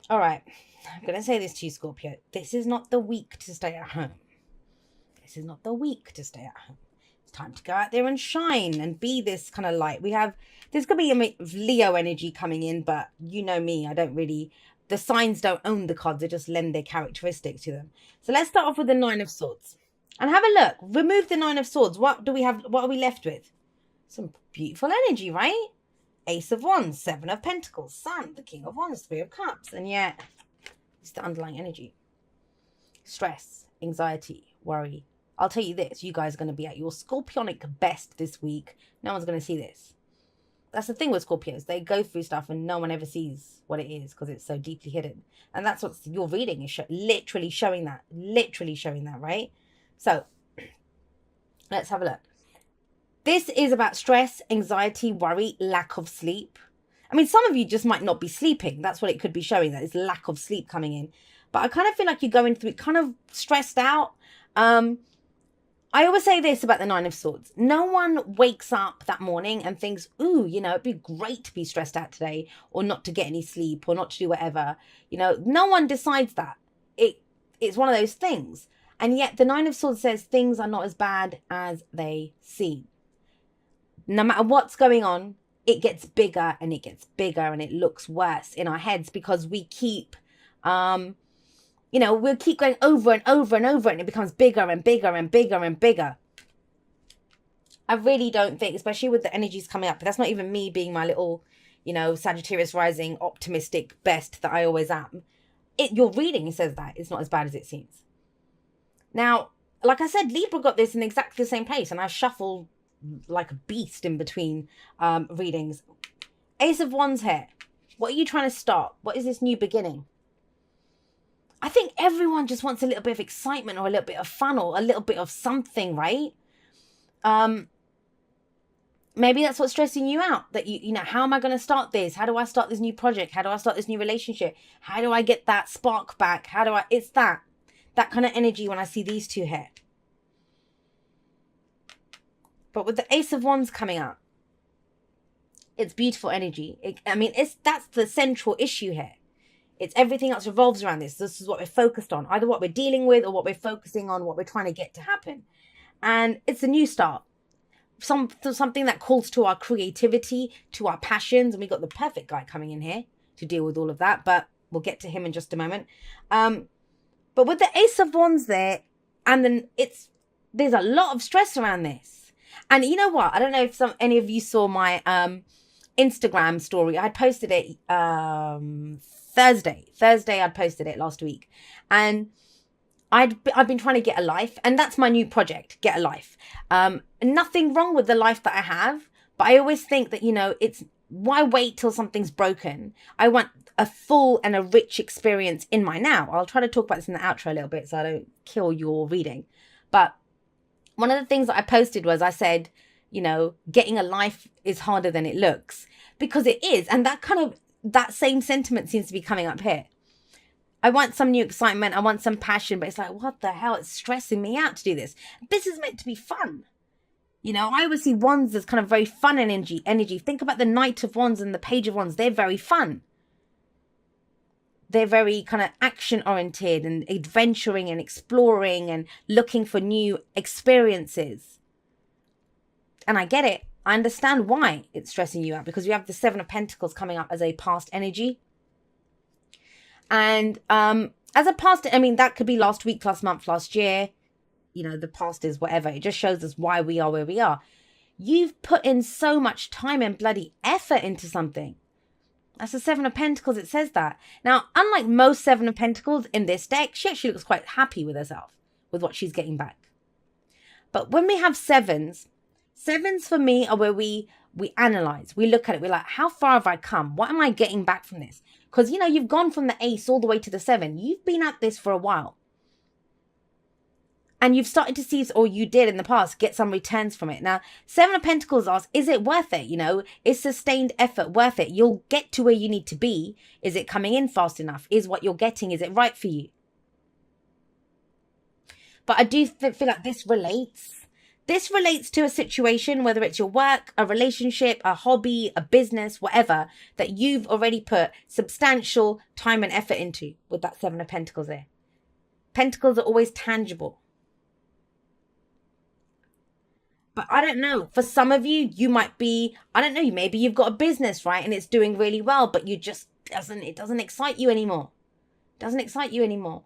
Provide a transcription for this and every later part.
All right. I'm going to say this to you, Scorpio. This is not the week to stay at home. This is not the week to stay at home. It's time to go out there and shine and be this kind of light. There's going to be a Leo energy coming in, but you know me, the signs don't own the cards, they just lend their characteristics to them. So let's start off with the Nine of Swords. And have a look. Remove the Nine of Swords. What do we have? What are we left with? Some beautiful energy, right? Ace of Wands, Seven of Pentacles, Sun, the King of Wands, Three of Cups. And yet, it's the underlying energy. Stress, anxiety, worry. I'll tell you this. You guys are going to be at your scorpionic best this week. No one's going to see this. That's the thing with Scorpios. They go through stuff and no one ever sees what it is because it's so deeply hidden. And that's what your reading is literally showing that. Literally showing that, right? So, let's have a look. This is about stress, anxiety, worry, lack of sleep. I mean, some of you just might not be sleeping. That's what it could be showing, that it's lack of sleep coming in. But I kind of feel like you're going through it kind of stressed out. I always say this about the Nine of Swords. No one wakes up that morning and thinks, ooh, it'd be great to be stressed out today or not to get any sleep or not to do whatever. No one decides that. It's one of those things. And yet the Nine of Swords says things are not as bad as they seem. No matter what's going on, it gets bigger and it gets bigger and it looks worse in our heads because we keep, we'll keep going over and over and over and it becomes bigger and bigger and bigger and bigger. I really don't think, especially with the energies coming up, but that's not even me being my little, Sagittarius rising optimistic best that I always am. Your reading says that it's not as bad as it seems. Now, like I said, Libra got this in exactly the same place and I shuffled like a beast in between readings. Ace of Wands here. What are you trying to start? What is this new beginning? I think everyone just wants a little bit of excitement or a little bit of fun or a little bit of something, right? Maybe that's what's stressing you out. That how am I going to start this? How do I start this new project? How do I start this new relationship? How do I get that spark back? It's that kind of energy when I see these two here. But with the Ace of Wands coming up, it's beautiful energy. That's the central issue here. It's everything else revolves around this. This is what we're focused on. Either what we're dealing with or what we're focusing on, what we're trying to get to happen. And it's a new start. Something that calls to our creativity, to our passions. And we got the perfect guy coming in here to deal with all of that. But we'll get to him in just a moment. But with the Ace of Wands there, and then there's a lot of stress around this. And you know what? I don't know if any of you saw my Instagram story. I posted it Thursday. I'd posted it last week. And I've been trying to get a life. And that's my new project, get a life. Nothing wrong with the life that I have. But I always think that, it's why wait till something's broken? I want a full and a rich experience in my now. I'll try to talk about this in the outro a little bit so I don't kill your reading. But one of the things that I posted was I said, getting a life is harder than it looks, because it is. And that same sentiment seems to be coming up here. I want some new excitement. I want some passion, but it's like, what the hell? It's stressing me out to do this. This is meant to be fun. I always see Wands as kind of very fun energy. Think about the Knight of Wands and the Page of Wands. They're very fun. They're very kind of action-oriented and adventuring and exploring and looking for new experiences. And I get it. I understand why it's stressing you out, because you have the Seven of Pentacles coming up as a past energy. And as a past, that could be last week, last month, last year. The past is whatever. It just shows us why we are where we are. You've put in so much time and bloody effort into something. That's the Seven of Pentacles. It says that. Now, unlike most Seven of Pentacles in this deck, she actually looks quite happy with herself, with what she's getting back. But when we have sevens for me are where we analyze. We look at it. We're like, how far have I come? What am I getting back from this? Because, you've gone from the Ace all the way to the Seven. You've been at this for a while. And you've started to see, or you did in the past, get some returns from it. Now, Seven of Pentacles asks, is it worth it? Is sustained effort worth it? You'll get to where you need to be. Is it coming in fast enough? Is what you're getting, is it right for you? But I do feel like this relates This relates to a situation, whether it's your work, a relationship, a hobby, a business, whatever, that you've already put substantial time and effort into with that Seven of Pentacles there. Pentacles are always tangible. But I don't know, for some of you, you might be, I don't know, maybe you've got a business, right? And it's doing really well, but it doesn't excite you anymore. It doesn't excite you anymore.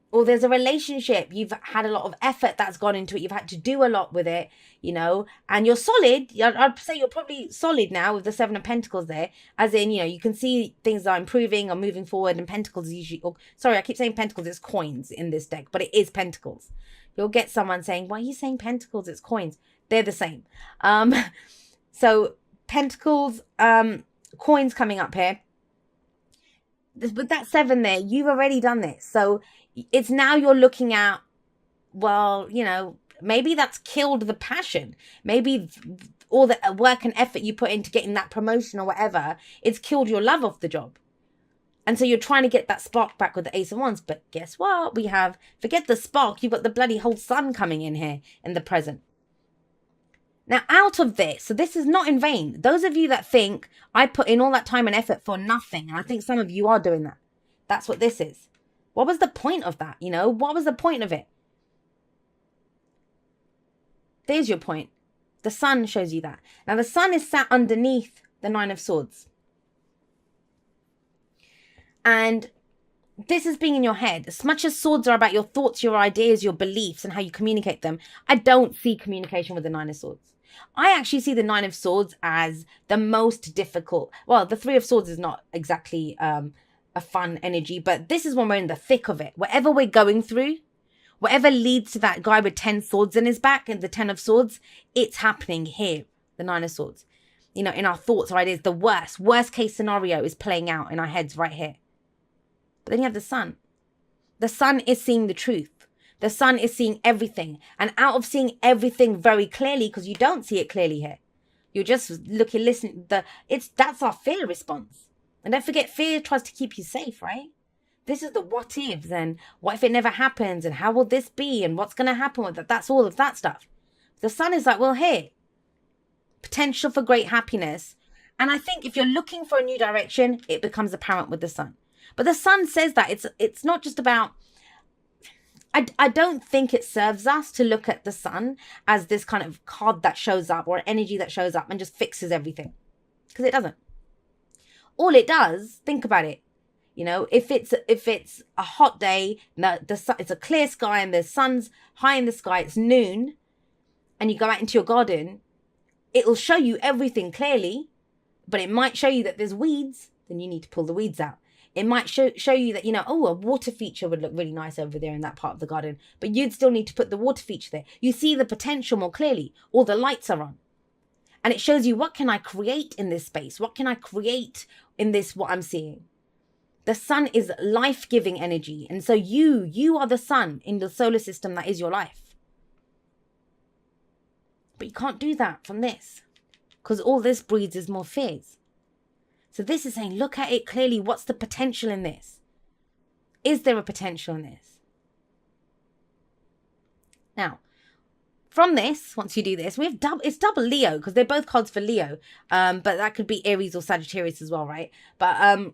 Or there's a relationship, you've had a lot of effort that's gone into it, you've had to do a lot with it, you know, and you're solid. I'd say you're probably solid now with the Seven of Pentacles there, as in, you know, you can see things are improving or moving forward, and Pentacles usually, sorry, I keep saying Pentacles, it's coins in this deck, but it is Pentacles. You'll get someone saying, why are you saying Pentacles? It's coins. They're the same. So Pentacles, coins coming up here. With that 7 there, you've already done this. So it's now you're looking at, well, you know, maybe that's killed the passion. Maybe all the work and effort you put into getting that promotion or whatever, it's killed your love of the job. And so you're trying to get that spark back with the Ace of Wands. But guess what? We have, forget the spark, you've got the bloody whole sun coming in here in the present. Now, out of this, so this is not in vain. Those of you that think I put in all that time and effort for nothing, and I think some of you are doing that. That's what this is. What was the point of that? You know, what was the point of it? There's your point. The sun shows you that. Now, the sun is sat underneath the Nine of Swords. And this is being in your head. As much as swords are about your thoughts, your ideas, your beliefs, and how you communicate them, I don't see communication with the Nine of Swords. I actually see the Nine of Swords as the most difficult. Well, the Three of Swords is not exactly a fun energy, but this is when we're in the thick of it. Whatever we're going through, whatever leads to that guy with 10 swords in his back and the 10 of Swords, it's happening here, the Nine of Swords. You know, in our thoughts or ideas, the worst case scenario is playing out in our heads right here. But then you have the sun. The sun is seeing the truth. The sun is seeing everything. And out of seeing everything very clearly, because you don't see it clearly here, you're just looking, listening. That's our fear response. And don't forget, fear tries to keep you safe, right? This is the what ifs, and what if it never happens, and how will this be, and what's going to happen with that? That's all of that stuff. The sun is like, well, here, potential for great happiness. And I think if you're looking for a new direction, it becomes apparent with the sun. But the sun says that it's not just about, I don't think it serves us to look at the sun as this kind of card that shows up or energy that shows up and just fixes everything. Because it doesn't. All it does, think about it. You know, if it's a hot day, it's a clear sky and the sun's high in the sky, it's noon, and you go out into your garden, it'll show you everything clearly, but it might show you that there's weeds, then you need to pull the weeds out. It might show you that, you know, oh, a water feature would look really nice over there in that part of the garden, but you'd still need to put the water feature there. You see the potential more clearly. All the lights are on. And it shows you, what can I create in this space? What can I create in this, what I'm seeing? The sun is life-giving energy. And so you are the sun in the solar system that is your life. But you can't do that from this, because all this breeds is more fears. So this is saying, look at it clearly. What's the potential in this? Is there a potential in this? Now, from this, once you do this, we have it's double Leo, because they're both cards for Leo. But that could be Aries or Sagittarius as well, right? But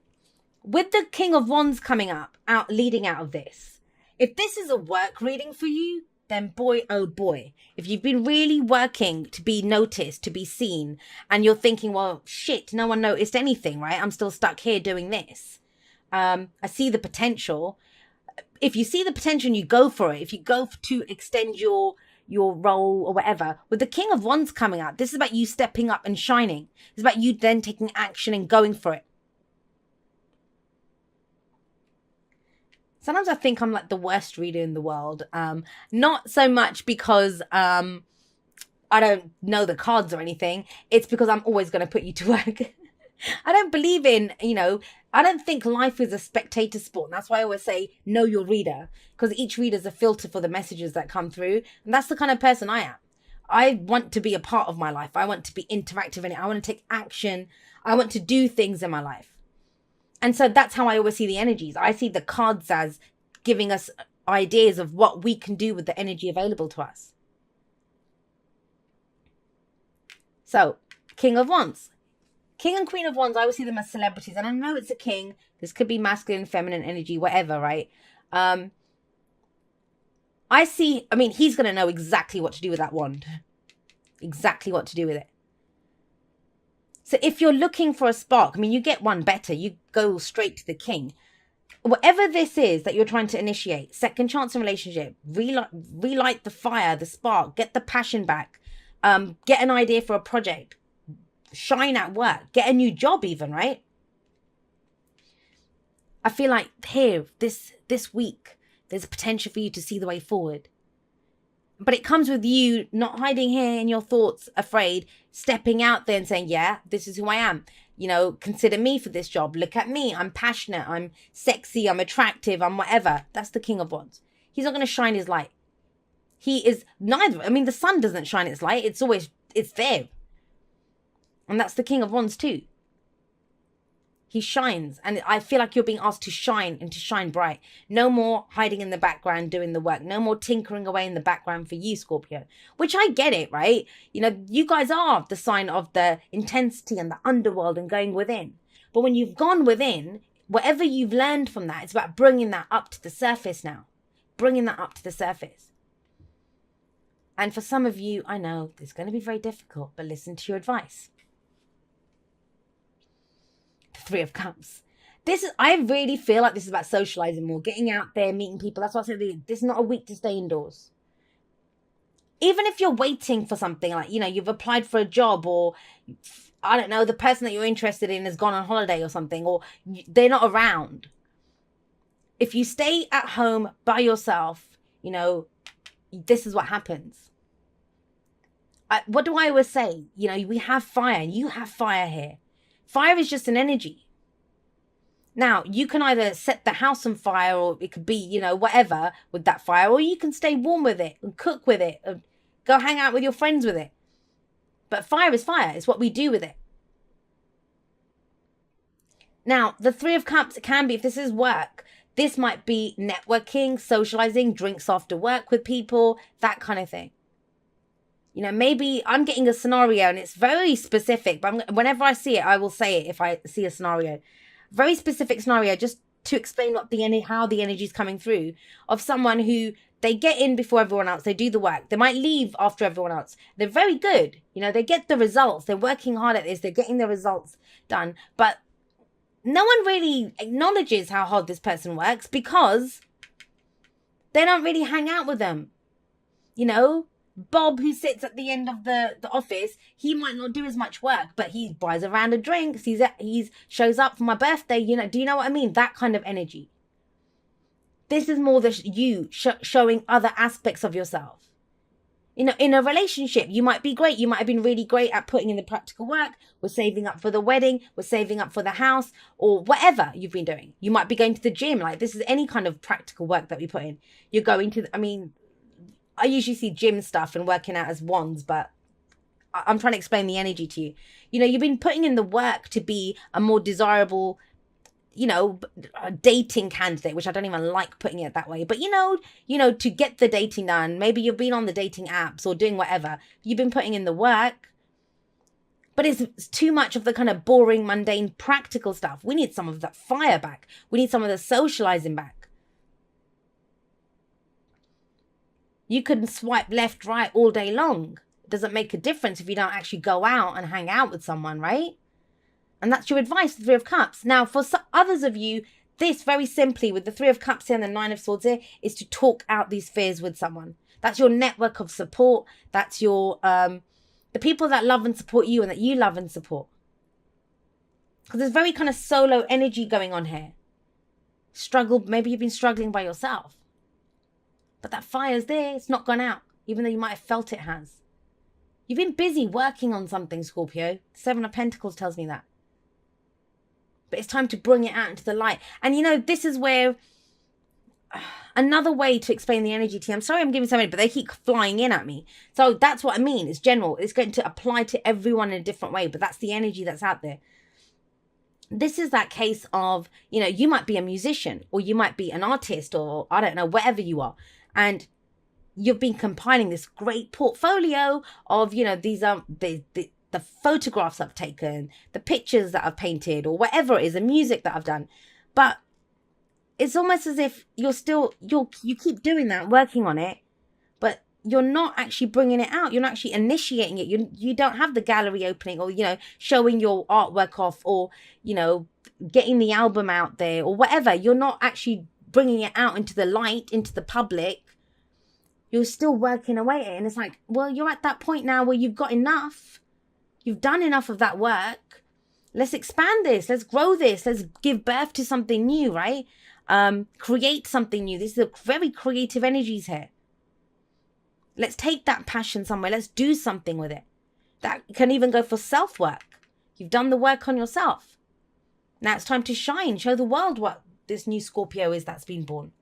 with the King of Wands coming up, leading out of this, if this is a work reading for you, then boy, oh boy, if you've been really working to be noticed, to be seen, and you're thinking, well, shit, no one noticed anything, right? I'm still stuck here doing this. I see the potential. If you see the potential and you go for it, if you go to extend your role or whatever, with the King of Wands coming out, this is about you stepping up and shining. It's about you then taking action and going for it. Sometimes I think I'm like the worst reader in the world. Not so much because I don't know the cards or anything. It's because I'm always going to put you to work. I don't believe in, you know, I don't think life is a spectator sport. And that's why I always say, know your reader. Because each reader is a filter for the messages that come through. And that's the kind of person I am. I want to be a part of my life. I want to be interactive in it. I want to take action. I want to do things in my life. And so that's how I always see the energies. I see the cards as giving us ideas of what we can do with the energy available to us. So, King of Wands. King and Queen of Wands, I would see them as celebrities. And I know it's a king. This could be masculine, feminine energy, whatever, right? I mean, he's going to know exactly what to do with that wand. Exactly what to do with it. So if you're looking for a spark, I mean, you get one better. You go straight to the king. Whatever this is that you're trying to initiate, second chance in relationship, relight the fire, the spark, get the passion back, get an idea for a project, shine at work, get a new job even, right? I feel like here, this week, there's a potential for you to see the way forward. But it comes with you not hiding here in your thoughts, afraid, stepping out there and saying, yeah, this is who I am. You know, consider me for this job. Look at me. I'm passionate. I'm sexy. I'm attractive. I'm whatever. That's the King of Wands. He's not going to shine his light. He is neither. I mean, the sun doesn't shine its light. It's there. And that's the King of Wands too. He shines. And I feel like you're being asked to shine and to shine bright. No more hiding in the background doing the work. No more tinkering away in the background for you, Scorpio. Which I get it, right? You know, you guys are the sign of the intensity and the underworld and going within. But when you've gone within, whatever you've learned from that, it's about bringing that up to the surface now. Bringing that up to the surface. And for some of you, I know it's going to be very difficult, but listen to your advice. The Three of Cups. I really feel like this is about socializing more, getting out there, meeting people. That's what I said. This is not a week to stay indoors. Even if you're waiting for something, like, you know, you've applied for a job, or I don't know, the person that you're interested in has gone on holiday or something, or they're not around. If you stay at home by yourself, you know, this is what happens. What do I always say? You know, we have fire, and you have fire here. Fire is just an energy. Now, you can either set the house on fire, or it could be, you know, whatever with that fire, or you can stay warm with it and cook with it and go hang out with your friends with it. But fire is fire. It's what we do with it. Now, the Three of Cups, it can be, if this is work, this might be networking, socializing, drinks after work with people, that kind of thing. You know, maybe I'm getting a scenario and it's very specific, but whenever I see it, I will say it if I see a scenario. Very specific scenario, just to explain how the energy is coming through, of someone who they get in before everyone else, they do the work. They might leave after everyone else. They're very good. You know, they get the results. They're working hard at this. They're getting the results done. But no one really acknowledges how hard this person works because they don't really hang out with them. You know, Bob, who sits at the end of the office, he might not do as much work, but he buys a round of drinks. He's shows up for my birthday. You know, do you know what I mean? That kind of energy. This is more you showing other aspects of yourself. You know, in a relationship, you might be great. You might have been really great at putting in the practical work. We're saving up for the wedding. We're saving up for the house, or whatever you've been doing. You might be going to the gym. Like, this is any kind of practical work that we put in. You're going to, I usually see gym stuff and working out as wands, but I'm trying to explain the energy to you. You know, you've been putting in the work to be a more desirable, you know, a dating candidate, which I don't even like putting it that way. But, you know, to get the dating done, maybe you've been on the dating apps or doing whatever. You've been putting in the work. But it's too much of the kind of boring, mundane, practical stuff. We need some of that fire back. We need some of the socializing back. You can swipe left, right all day long. It doesn't make a difference if you don't actually go out and hang out with someone, right? And that's your advice, the Three of Cups. Now, for others of you, this very simply, with the Three of Cups here and the Nine of Swords here, is to talk out these fears with someone. That's your network of support. That's your the people that love and support you and that you love and support. Because there's very kind of solo energy going on here. Maybe you've been struggling by yourself. But that fire's there. It's not gone out, even though you might have felt it has. You've been busy working on something, Scorpio. Seven of Pentacles tells me that. But it's time to bring it out into the light. And, you know, this is where another way to explain the energy to you. I'm sorry I'm giving so many, but they keep flying in at me. So that's what I mean. It's general. It's going to apply to everyone in a different way. But that's the energy that's out there. This is that case of, you know, you might be a musician, or you might be an artist, or I don't know, whatever you are. And you've been compiling this great portfolio of, you know, these are the photographs I've taken, the pictures that I've painted, or whatever it is, the music that I've done. But it's almost as if you keep doing that, working on it, but you're not actually bringing it out. You're not actually initiating it. You don't have the gallery opening, or, showing your artwork off, or, getting the album out there, or whatever. You're not actually bringing it out into the light, into the public. You're still working away at it. And it's like, well, you're at that point now where you've got enough. You've done enough of that work. Let's expand this. Let's grow this. Let's give birth to something new, right? Create something new. This is a very creative energies here. Let's take that passion somewhere. Let's do something with it. That can even go for self-work. You've done the work on yourself. Now it's time to shine. Show the world what this new Scorpio is that's been born.